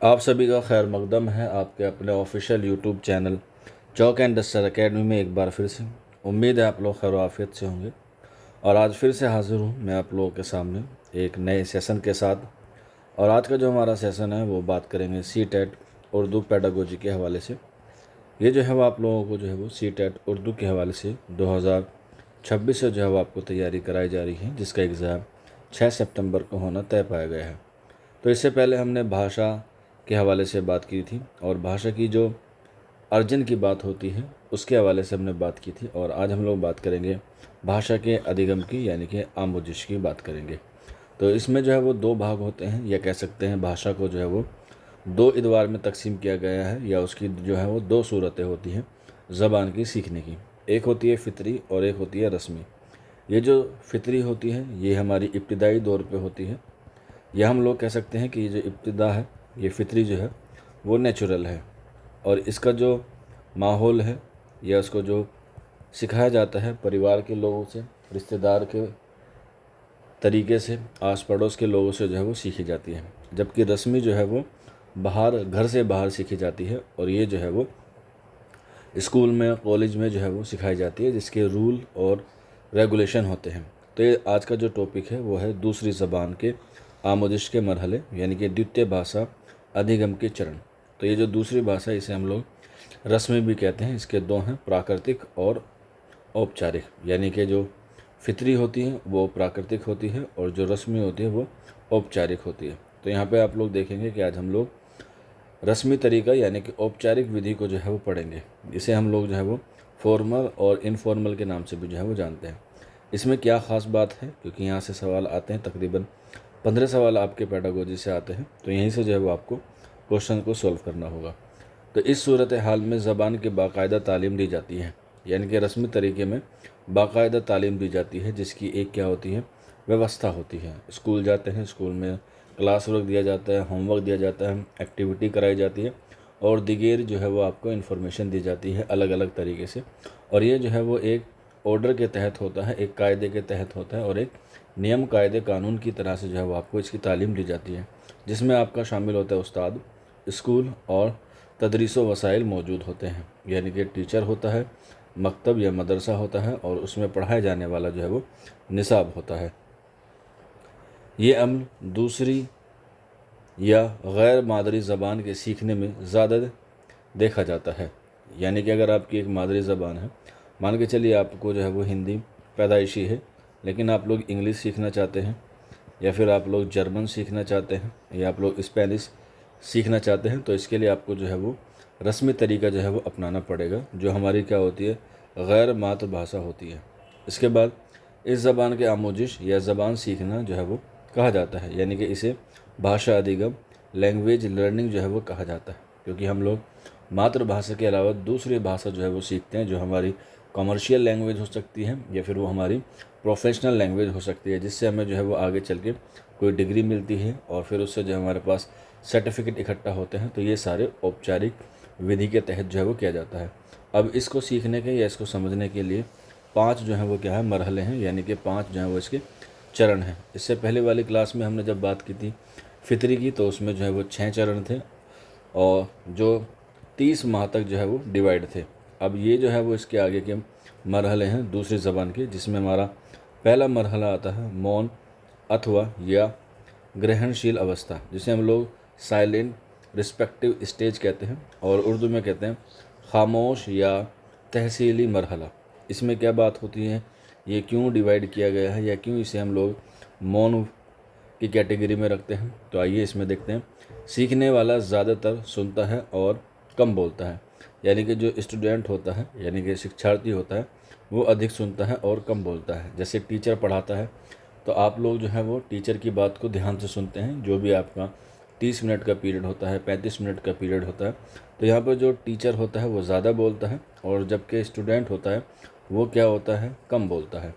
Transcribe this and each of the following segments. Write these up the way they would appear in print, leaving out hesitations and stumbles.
आप सभी का खैर मकदम है आपके अपने official YouTube channel chalk and duster academy में एक बार फिर से। उम्मीद है आप लोग खैर आफियत से होंगे और आज फिर से हाज़िर हूँ मैं आप लोगों के सामने एक नए सेशन के साथ। और आज का जो हमारा सेशन है वो बात करेंगे सी टेट उर्दू पेडागोजी के हवाले से। ये जो है वो आप लोगों को जो है वो सी टेट उर्दू के हवाले से 2026 से जो है वो आपको तैयारी कराई जा रही है, जिसका एग्ज़ाम 6 सितंबर को होना तय पाया गया है। तो इससे पहले हमने भाषा के हवाले से बात की थी और भाषा की जो अर्जन की बात होती है उसके हवाले से हमने बात की थी। और आज हम लोग बात करेंगे भाषा के अधिगम की, यानी कि आमोजिश की बात करेंगे। तो इसमें जो है वो दो भाग होते हैं, या कह सकते हैं भाषा को जो है वो दो इदवार में तकसीम किया गया है, या उसकी जो है वो दो सूरतें होती हैं ज़बान की सीखने की। एक होती है फ़ितरी और एक होती है रस्मी। ये जो फ़ितरी होती है ये हमारी इब्तिदाई दौर पे होती है, या हम लोग कह सकते हैं कि ये जो इब्तिदा है ये फ़ितरी जो है वो नेचुरल है। और इसका जो माहौल है या उसको जो सिखाया जाता है परिवार के लोगों से, रिश्तेदार के तरीके से, आस पड़ोस के लोगों से जो है वो सीखी जाती है। जबकि रस्मी जो है वो बाहर, घर से बाहर सीखी जाती है और ये जो है वो स्कूल में, कॉलेज में जो है वो सिखाई जाती है, जिसके रूल और रेगुलेशन होते हैं। तो ये आज का जो टॉपिक है वो है दूसरी ज़बान के आमोजिश के मरहले, यानी कि द्वितीय भाषा अधिगम के चरण। तो ये जो दूसरी भाषा इसे हम लोग रस्मी भी कहते हैं। इसके दो हैं, प्राकृतिक और औपचारिक। यानी कि जो फितरी होती है वो प्राकृतिक होती है और जो रस्मी होती है वो औपचारिक होती है। तो यहाँ पे आप लोग देखेंगे कि आज हम लोग रस्मी तरीका यानी कि औपचारिक विधि को जो है वो पढ़ेंगे। इसे हम लोग जो है वो फॉर्मल और इनफॉर्मल के नाम से भी जो है वो जानते हैं। इसमें क्या ख़ास बात है, क्योंकि यहाँ से सवाल आते हैं, तकरीबन 15 सवाल आपके पेडागोजी से आते हैं, तो यहीं से जो है वो आपको क्वेश्चन को सॉल्व करना होगा। तो इस सूरत हाल में ज़बान की बाकायदा तालीम दी जाती है, यानी कि रस्मी तरीके में बाकायदा तालीम दी जाती है, जिसकी एक क्या होती है, व्यवस्था होती है। स्कूल जाते हैं, स्कूल में क्लास वर्क दिया जाता है, होमवर्क दिया जाता है, एक्टिविटी कराई जाती है और दिगेर जो है वो आपको इन्फॉर्मेशन दी जाती है अलग अलग तरीके से। और ये जो है वो एक ऑर्डर के तहत होता है, एक कायदे के तहत होता है और एक नियम कायदे कानून की तरह से जो है वो आपको इसकी तालीम दी जाती है, जिसमें आपका शामिल होता है उस्ताद, स्कूल और तदरीस वसाइल मौजूद होते हैं। यानी कि टीचर होता है, मकतब या मदरसा होता है और उसमें पढ़ाया जाने वाला जो है वो निसाब होता है। ये अमल दूसरी या गैर मादरी ज़बान के सीखने में ज़्यादा देखा जाता है। यानी कि अगर आपकी एक मादरी ज़बान है, मान के चलिए आपको जो है वो हिंदी पैदाइशी है, लेकिन आप लोग इंग्लिश सीखना चाहते हैं, या फिर आप लोग जर्मन सीखना चाहते हैं, या आप लोग स्पेनिश सीखना चाहते हैं, तो इसके लिए आपको जो है वो रस्मी तरीका जो है वो अपनाना पड़ेगा, जो हमारी क्या होती है, गैर मातृभाषा होती है। इसके बाद इस ज़बान के आमोजिश या ज़बान सीखना जो है वो कहा जाता है, यानी कि इसे भाषा अधिगम, लैंग्वेज लर्निंग जो है वो कहा जाता है। क्योंकि हम लोग मातृभाषा के अलावा दूसरी भाषा जो है वो सीखते हैं, जो हमारी कमर्शियल लैंग्वेज हो सकती है या फिर वो हमारी प्रोफेशनल लैंग्वेज हो सकती है, जिससे हमें जो है वो आगे चल के कोई डिग्री मिलती है और फिर उससे जो हमारे पास सर्टिफिकेट इकट्ठा होते हैं। तो ये सारे औपचारिक विधि के तहत जो है वो किया जाता है। अब इसको सीखने के या इसको समझने के लिए 5 जो है वो क्या है, मरहले हैं, यानी कि 5 जो है वो इसके चरण हैं। इससे पहले वाली क्लास में हमने जब बात की थी फितरी की, तो उसमें जो है वो 6 चरण थे और जो 30 माह तक जो है वो डिवाइड थे। अब ये जो है वो इसके आगे के मरहले हैं दूसरी ज़बान के, जिसमें हमारा पहला मरहला आता है मौन अथवा या ग्रहणशील अवस्था, जिसे हम लोग साइलेंट रिस्पेक्टिव स्टेज कहते हैं और उर्दू में कहते हैं खामोश या तहसीली मरहला। इसमें क्या बात होती है, ये क्यों डिवाइड किया गया है या क्यों इसे हम लोग मौन की कैटेगरी में रखते हैं, तो आइए इसमें देखते हैं। सीखने वाला ज़्यादातर सुनता है और कम बोलता है। यानी कि जो स्टूडेंट होता है, यानी कि शिक्षार्थी होता है, वो अधिक सुनता है और कम बोलता है। जैसे टीचर पढ़ाता है तो आप लोग जो है वो टीचर की बात को ध्यान से सुनते हैं। जो भी आपका 30 मिनट का पीरियड होता है, 35 मिनट का पीरियड होता है, तो यहाँ पर जो टीचर होता है वो ज़्यादा बोलता है और जबकि स्टूडेंट होता है वो क्या होता है, कम बोलता है।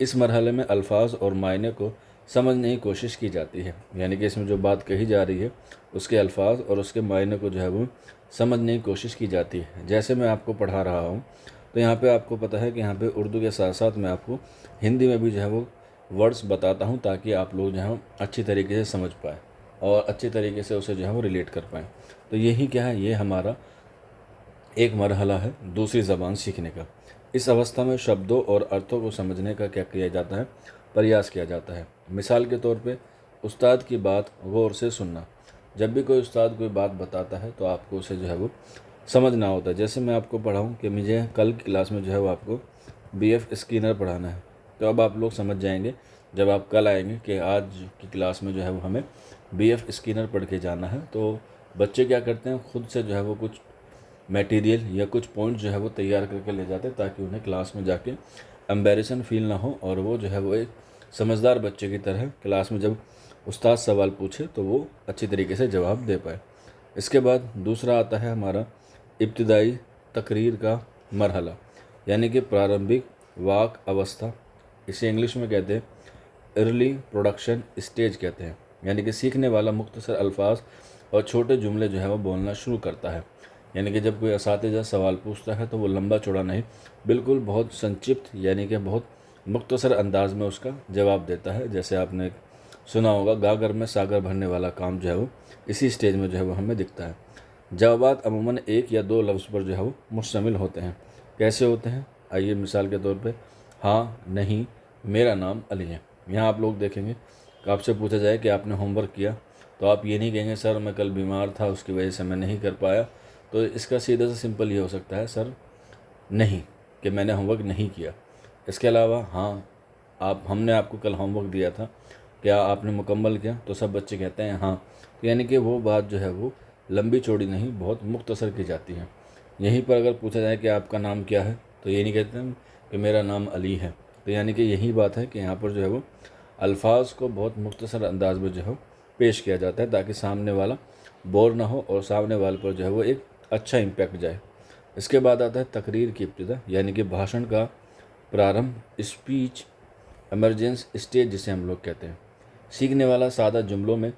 इस मरहले में अल्फाज और मायने को समझने की कोशिश की जाती है। यानी कि इसमें जो बात कही जा रही है उसके अल्फाज और उसके मायने को जो है वो समझने की कोशिश की जाती है। जैसे मैं आपको पढ़ा रहा हूँ तो यहाँ पे आपको पता है कि यहाँ पे उर्दू के साथ साथ मैं आपको हिंदी में भी जो है वो वर्ड्स बताता हूँ, ताकि आप लोग जो है अच्छी तरीके से समझ पाए। और अच्छे तरीके से उसे जो है वो रिलेट कर पाएँ। तो यही क्या है, ये हमारा एक मरहला है दूसरी ज़बान सीखने का। इस अवस्था में शब्दों और अर्थों को समझने का क्या किया जाता है, प्रयास किया जाता है। मिसाल के तौर पे उस्ताद की बात गौर से सुनना। जब भी कोई उस्ताद कोई बात बताता है तो आपको उसे जो है वो समझना होता है। जैसे मैं आपको पढ़ाऊँ कि मुझे कल की क्लास में जो है वो आपको बीएफ स्किनर पढ़ाना है, तो अब आप लोग समझ जाएंगे जब आप कल आएंगे कि आज की क्लास में जो है वो हमें बीएफ स्किनर पढ़ के जाना है। तो बच्चे क्या करते हैं, खुद से जो है वो कुछ मटेरियल या कुछ पॉइंट जो है वो तैयार करके ले जाते हैं ताकि उन्हें क्लास में जाके एम्बेरसन फील ना हो और वो जो है वो एक समझदार बच्चे की तरह क्लास में जब उस्ताद सवाल पूछे तो वो अच्छी तरीके से जवाब दे पाए। इसके बाद दूसरा आता है हमारा इब्तिदाई तकरीर का मरहला, यानी कि प्रारंभिक वाक अवस्था। इसे इंग्लिश में कहते हैं अर्ली प्रोडक्शन स्टेज कहते हैं, यानी कि सीखने वाला मुख्तसर अल्फाज और छोटे जुमले जो है वो बोलना शुरू करता है। यानी कि जब कोई असातिज़ा सवाल पूछता है तो वो लंबा चौड़ा नहीं, बिल्कुल बहुत संक्षिप्त यानी कि बहुत मुख्तसर अंदाज में उसका जवाब देता है। जैसे आपने सुना होगा, गागर में सागर भरने वाला काम जो है वो इसी स्टेज में जो है वो हमें दिखता है। जवाबात अमूमन एक या दो लफ्ज़ पर जो है वो मुश्तमिल होते हैं। कैसे होते हैं, आइए मिसाल के तौर पे, हाँ, नहीं, मेरा नाम अली है। यहाँ आप लोग देखेंगे कि आपसे पूछा जाए कि आपने होमवर्क किया, तो आप ये नहीं कहेंगे सर मैं कल बीमार था उसकी वजह से मैं नहीं कर पाया। तो इसका सीधा सा सिंपल ये हो सकता है सर नहीं, कि मैंने होमवर्क नहीं किया। इसके अलावा हाँ, आप हमने आपको कल होमवर्क दिया था, क्या आपने मुकम्मल किया? तो सब बच्चे कहते हैं हाँ। तो यानी कि वो बात जो है वो लंबी चौड़ी नहीं, बहुत मुख्तसर की जाती है। यहीं पर अगर पूछा जाए कि आपका नाम क्या है, तो ये नहीं कहते हैं कि मेरा नाम अली है। तो यानी कि यही बात है कि यहाँ पर जो है वो अल्फाज को बहुत मुख्तसर अंदाज में जो है पेश किया जाता है ताकि सामने वाला बोर ना हो और सामने वाले पर जो है वो एक अच्छा इम्पैक्ट जाए। इसके बाद आता है तकरीर की इब्तिदा, यानी कि भाषण का प्रारंभ, स्पीच इमरजेंस स्टेज जिसे हम लोग कहते हैं। सीखने वाला सादा जुमलों में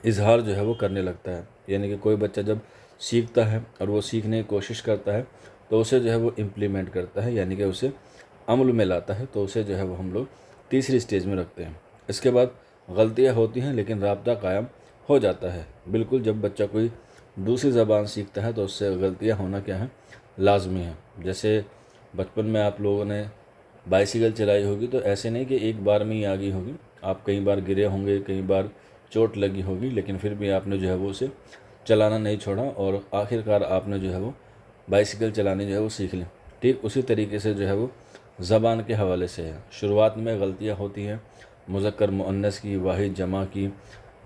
इजहार जो है वो करने लगता है। यानी कि कोई बच्चा जब सीखता है और वो सीखने की कोशिश करता है तो उसे जो है वो इम्प्लीमेंट करता है, यानी कि उसे अमल में लाता है, तो उसे जो है वो हम लोग तीसरी स्टेज में रखते हैं। इसके बाद गलतियाँ होती हैं लेकिन राब्ता कायम हो जाता है। बिल्कुल, जब बच्चा कोई दूसरी ज़बान सीखता है तो उससे गलतियाँ होना क्या है, लाजमी है। जैसे बचपन में आप लोगों ने बाइसिकल चलाई होगी तो ऐसे नहीं कि एक बार में ही आ गई होगी, आप कई बार गिरे होंगे, कई बार चोट लगी होगी, लेकिन फिर भी आपने जो है वो उसे चलाना नहीं छोड़ा और आखिरकार आपने जो है वो बाइसिकल चलानी जो है वो सीख ली। ठीक उसी तरीके से जो है वो ज़बान के हवाले से है। शुरुआत में गलतियाँ होती हैं, मुज़क्कर मुअन्नस की, वाहिद जमा की,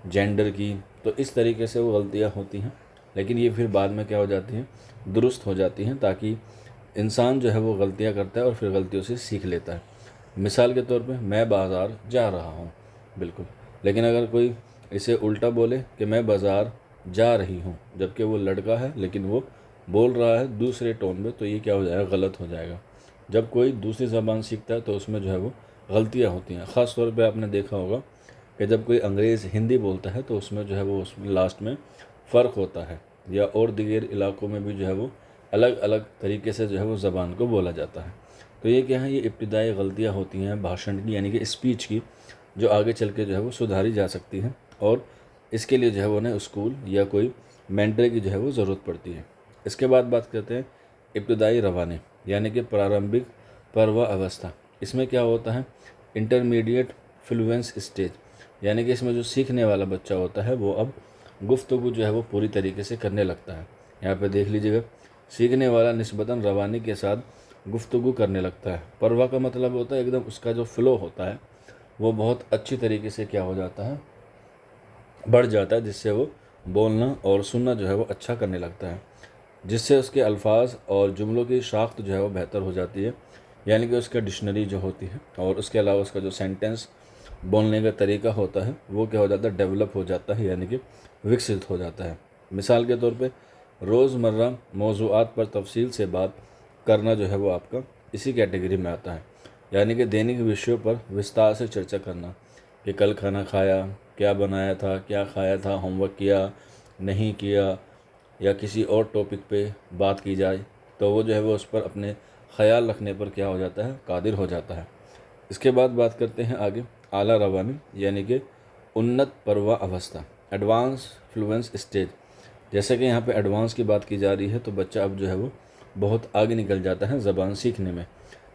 जेंडर की, तो इस तरीके से वो गलतियाँ होती हैं, लेकिन ये फिर बाद में क्या हो जाती हैं, दुरुस्त हो जाती हैं, ताकि इंसान जो है वो गलतियाँ करता है और फिर गलतियों से सीख लेता है। मिसाल के तौर पे मैं बाज़ार जा रहा हूँ, बिल्कुल, लेकिन अगर कोई इसे उल्टा बोले कि मैं बाज़ार जा रही हूँ, जबकि वो लड़का है लेकिन वो बोल रहा है दूसरे टोन में, तो ये क्या हो जाएगा, गलत हो जाएगा। जब कोई दूसरी ज़बान सीखता है तो उसमें जो है वो गलतियाँ होती हैं। ख़ास तौर पे आपने देखा होगा कि जब कोई अंग्रेज़ हिंदी बोलता है तो उसमें जो है वो उसमें लास्ट में फ़र्क होता है, या और दीगर इलाकों में भी जो है वो अलग अलग तरीके से जो है वो ज़बान को बोला जाता है। तो ये क्या है, ये इब्तिदाई गलतियाँ होती हैं भाषण की, यानी कि स्पीच की, जो आगे चल के जो है वो सुधारी जा सकती हैं और इसके लिए जो है वो उन्हें स्कूल या कोई मेंटर की जो है वो ज़रूरत पड़ती है। इसके बाद बात करते हैं इब्तिदाई रवाने, यानी कि प्रारंभिक परवा अवस्था। इसमें क्या होता है, इंटरमीडिएट फ्लुएंस स्टेज, यानी कि इसमें जो सीखने वाला बच्चा होता है वो अब गुफ्तगू जो है वो पूरी तरीके से करने लगता है। यहाँ पे देख लीजिएगा, सीखने वाला निस्बतन रवानी के साथ गुफ्तगू करने लगता है। परवा का मतलब होता है एकदम उसका जो फ़्लो होता है वो बहुत अच्छी तरीके से क्या हो जाता है, बढ़ जाता है, जिससे वो बोलना और सुनना जो है वो अच्छा करने लगता है, जिससे उसके अल्फाज और जुमलों की साख्त जो है वो बेहतर हो जाती है, यानी कि उसका डिक्शनरी जो होती है और उसके अलावा उसका जो सेंटेंस बोलने का तरीका होता है वो क्या हो जाता है, डेवलप हो जाता है, यानी कि विकसित हो जाता है। मिसाल के तौर पे रोज़मर्रा मौज़ूआत पर तफसील से बात करना जो है वो आपका इसी कैटेगरी में आता है, यानी कि दैनिक विषयों पर विस्तार से चर्चा करना कि कल खाना खाया, क्या बनाया था, क्या खाया था, होमवर्क किया, नहीं किया, या किसी और टॉपिक पे बात की जाए, तो वो जो है वो उस पर अपने ख़याल रखने पर क्या हो जाता है, कादिर हो जाता है। इसके बाद बात करते हैं आगे आला रवानी, यानी कि उन्नत परवा अवस्था। Advance Fluence stage. जैसे कि यहाँ पे एडवांस की बात की जा रही है तो बच्चा अब जो है वो बहुत आगे निकल जाता है ज़बान सीखने में।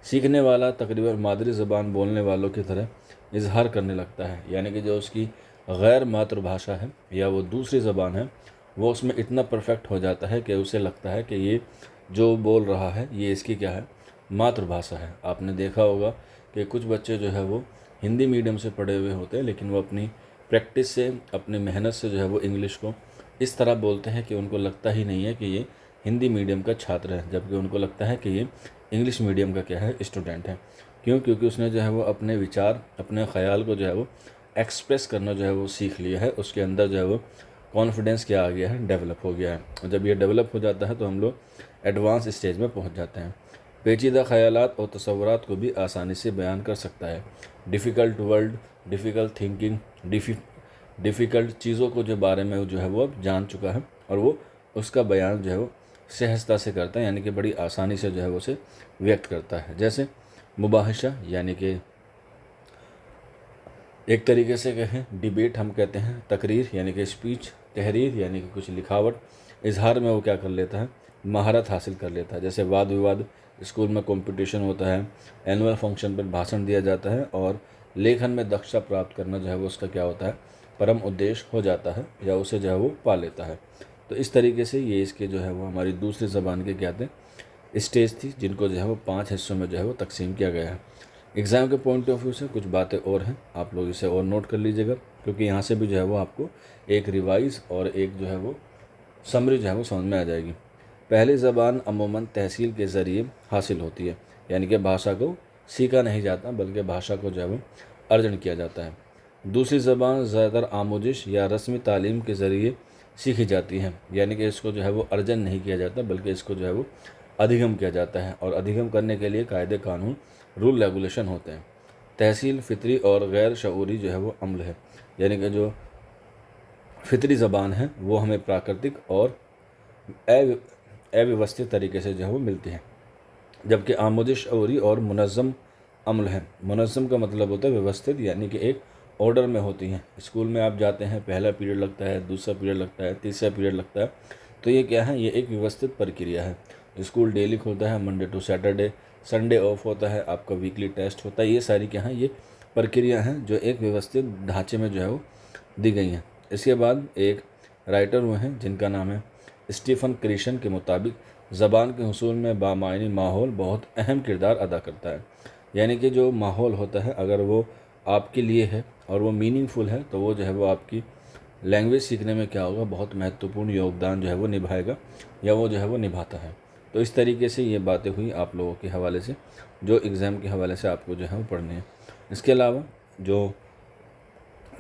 सीखने वाला तकरीबन मादरी ज़बान बोलने वालों की तरह इजहार करने लगता है, यानी कि जो उसकी गैर मातृभाषा है या वो दूसरी ज़बान है वो उसमें इतना परफेक्ट हो जाता है कि उसे लगता है कि ये जो बोल रहा है ये इसकी क्या है, मातृभाषा है। आपने देखा होगा कि कुछ बच्चे जो है वो हिंदी मीडियम से पढ़े हुए होते हैं, लेकिन वो अपनी प्रैक्टिस से, अपनी मेहनत से जो है वो इंग्लिश को इस तरह बोलते हैं कि उनको लगता ही नहीं है कि ये हिंदी मीडियम का छात्र है, जबकि उनको लगता है कि ये इंग्लिश मीडियम का क्या है, स्टूडेंट है। क्यों? क्योंकि उसने जो है वो अपने विचार, अपने ख्याल को जो है वो एक्सप्रेस करना जो है वो सीख लिया है। उसके अंदर जो है वो कॉन्फिडेंस क्या आ गया है, डेवलप हो गया है। और जब ये डेवलप हो जाता है तो हम लोग एडवांस स्टेज में पहुंच जाते हैं। पेचीदा ख्यालात और तसव्वुरात को भी आसानी से बयान कर सकता है। Difficult word, difficult thinking, difficult चीज़ों को जो बारे में जो है वो अब जान चुका है और वो उसका बयान जो है वो सहजता से करता है, यानी कि बड़ी आसानी से जो है वो उसे व्यक्त करता है। जैसे मुबाहिशा, यानी कि एक तरीके से कहें डिबेट हम कहते हैं, तकरीर यानी कि स्पीच, तहरीर यानी कि कुछ लिखावट, इजहार में वो क्या कर लेता है, महारत हासिल कर लेता है। जैसे वाद विवाद, स्कूल में कंपटीशन होता है, एनुअल फंक्शन पर भाषण दिया जाता है और लेखन में दक्षता प्राप्त करना जो है वो उसका क्या होता है, परम उद्देश्य हो जाता है या उसे जो है वो पा लेता है। तो इस तरीके से ये इसके जो है वो हमारी दूसरी ज़बान के क्या थे, स्टेज थी, जिनको जो है वो 5 हिस्सों में जो है वो तकसीम किया गया है। एग्ज़ाम के पॉइंट ऑफ व्यू से कुछ बातें और हैं, आप लोग इसे और नोट कर लीजिएगा, क्योंकि यहाँ से भी जो है वो आपको एक रिवाइज़ और एक जो है वो समरी जो है वो समझ में आ जाएगी। पहली ज़बान अमूमन तहसील के ज़रिए हासिल होती है, यानी कि भाषा को सीखा नहीं जाता बल्कि भाषा को जो है वो अर्जन किया जाता है। दूसरी ज़बान ज़्यादातर आमोजिश या रस्मी तालीम के ज़रिए सीखी जाती है, यानी कि इसको जो है वो अर्जन नहीं किया जाता बल्कि इसको जो है वो अधिगम किया जाता है, और अधिगम करने के लिए कायदे कानून, रूल रेगुलेशन होते हैं। तहसील फितरी और गैर शऊरी जो है वो अम्ल है, यानी कि जो फितरी ज़बान है वो हमें प्राकृतिक और अव्यवस्थित तरीके से जो है वो मिलती है, जबकि आमोदिश शऊरी और मुनज़्ज़म अम्ल है। मुनज़्ज़म का मतलब होता है व्यवस्थित, यानी कि एक ऑर्डर में होती हैं। स्कूल में आप जाते हैं, पहला पीरियड लगता है, दूसरा पीरियड लगता है, तीसरा पीरियड लगता है, तो ये क्या है, ये एक व्यवस्थित प्रक्रिया है। स्कूल डेली खुलता है, Monday to Saturday, Sunday off होता है, आपका वीकली टेस्ट होता है। ये सारी क्या है, ये प्रक्रिया हैं जो एक व्यवस्थित ढांचे में जो है वो दी गई हैं। इसके बाद एक राइटर हुए हैं जिनका नाम है स्टीफन क्रिशन के मुताबिक ज़बान के हुसूल में बामायनी माहौल बहुत अहम किरदार अदा करता है, यानी कि जो माहौल होता है अगर वो आपके लिए है और वो मीनिंगफुल है तो वो जो है वो आपकी लैंग्वेज सीखने में क्या होगा, बहुत महत्वपूर्ण योगदान जो है वो निभाएगा या वो जो है वो निभाता है। तो इस तरीके से ये बातें हुई आप लोगों के हवाले से, जो एग्ज़ाम के हवाले से आपको जो है वो पढ़नी है। इसके अलावा जो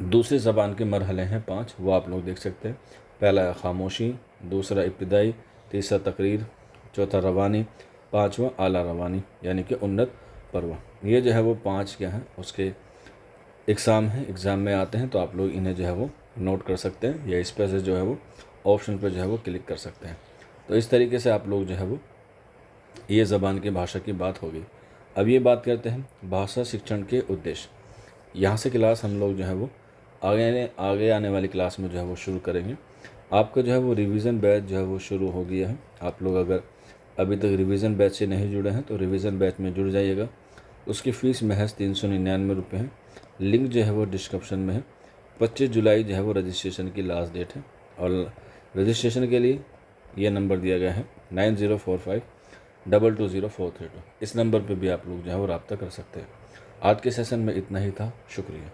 दूसरी ज़बान के मरहले हैं 5, वो आप लोग देख सकते हैं। पहला है खामोशी, दूसरा इब्तिदाई, तीसरा तकरीर, चौथा रवानी, पाँचवा आला रवानी यानी कि उन्नत पर्व। ये जो है वो 5 क्या हैं, उसके एग्ज़ाम हैं, एग्ज़ाम में आते हैं, तो आप लोग इन्हें जो है वो नोट कर सकते हैं या इस पर से जो है वो ऑप्शन पर जो है वो क्लिक कर सकते हैं। तो इस तरीके से आप लोग जो है वो ये ज़बान की भाषा की बात होगी। अब ये बात करते हैं भाषा शिक्षण के उद्देश्य। यहाँ से क्लास हम लोग जो है वो आगे आने वाली क्लास में जो है वो शुरू करेंगे। आपका जो है वो रिवीजन बैच जो है वो शुरू हो गया है। आप लोग अगर अभी तक रिवीजन बैच से नहीं जुड़े हैं तो रिवीजन बैच में जुड़ जाइएगा। उसकी फ़ीस महज 399 रुपये है। लिंक जो है वो डिस्क्रिप्शन में है। 25 जुलाई जो है वो रजिस्ट्रेशन की लास्ट डेट है, और रजिस्ट्रेशन के लिए ये नंबर दिया गया है 9045220432। इस नंबर पे भी आप लोग जो है वो रब्ता कर सकते हैं। आज के सेशन में इतना ही था। शुक्रिया।